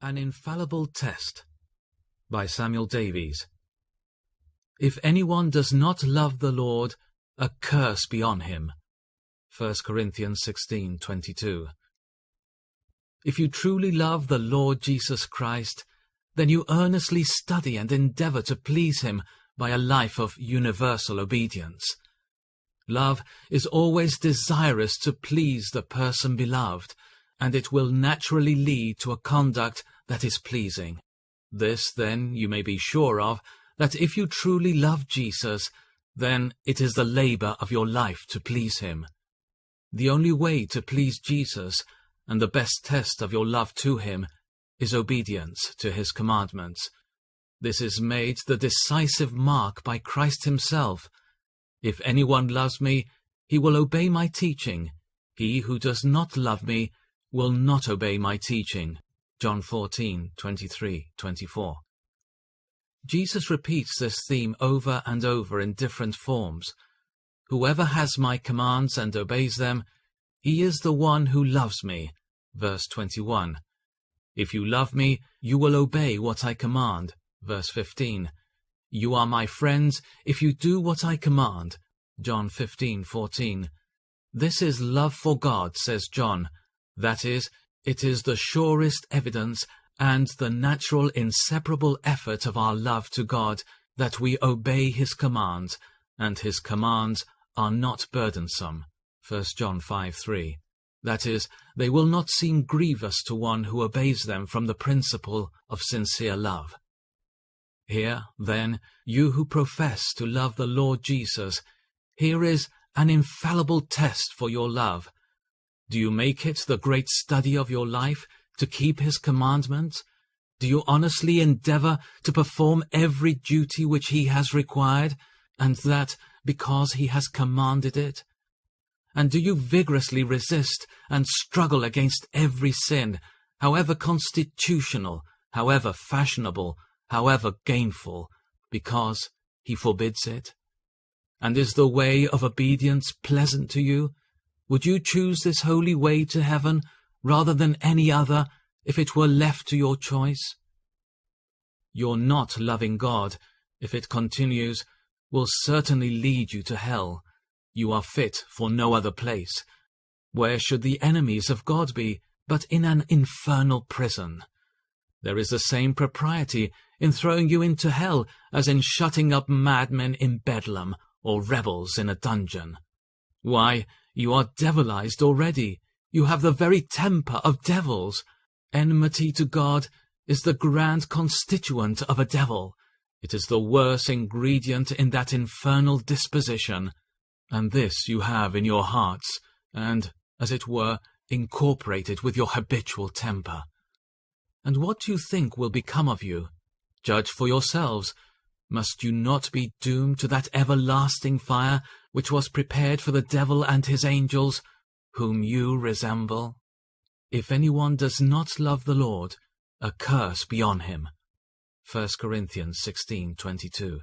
An Infallible Test by Samuel Davies. If anyone does not love the Lord, a curse be on him. 1 Corinthians 16:22. If you truly love the Lord Jesus Christ, then you earnestly study and endeavor to please him by a life of universal obedience. Love is always desirous to please the person beloved, and it will naturally lead to a conduct that is pleasing. This, then, you may be sure of, that if you truly love Jesus, then it is the labor of your life to please him. The only way to please Jesus, and the best test of your love to him, is obedience to his commandments. This is made the decisive mark by Christ himself. If anyone loves me, he will obey my teaching. He who does not love me will not obey my teaching. John 14:23-24. Jesus repeats this theme over and over in different forms. Whoever has my commands and obeys them, he is the one who loves me. Verse 21. If you love me, you will obey what I command. Verse 15. You are my friends if you do what I command. John 15:14. This is love for God, says John. That is, it is the surest evidence and the natural inseparable effort of our love to God that we obey his commands, and his commands are not burdensome. 1 John 5:3. That is, they will not seem grievous to one who obeys them from the principle of sincere love. Here, then, you who profess to love the Lord Jesus, here is an infallible test for your love. Do you make it the great study of your life to keep his commandments? Do you honestly endeavor to perform every duty which he has required, and that because he has commanded it? And do you vigorously resist and struggle against every sin, however constitutional, however fashionable, however gainful, because he forbids it? And is the way of obedience pleasant to you? Would you choose this holy way to heaven rather than any other if it were left to your choice? Your not loving God, if it continues, will certainly lead you to hell. You are fit for no other place. Where should the enemies of God be but in an infernal prison? There is the same propriety in throwing you into hell as in shutting up madmen in Bedlam or rebels in a dungeon. Why, you are devilized already. You have the very temper of devils. Enmity to God is the grand constituent of a devil. It is the worst ingredient in that infernal disposition. And this you have in your hearts, and, as it were, incorporated with your habitual temper. And what do you think will become of you? Judge for yourselves. Must you not be doomed to that everlasting fire which was prepared for the devil and his angels, whom you resemble? If anyone does not love the Lord, a curse be on him. 1 Corinthians 16:22.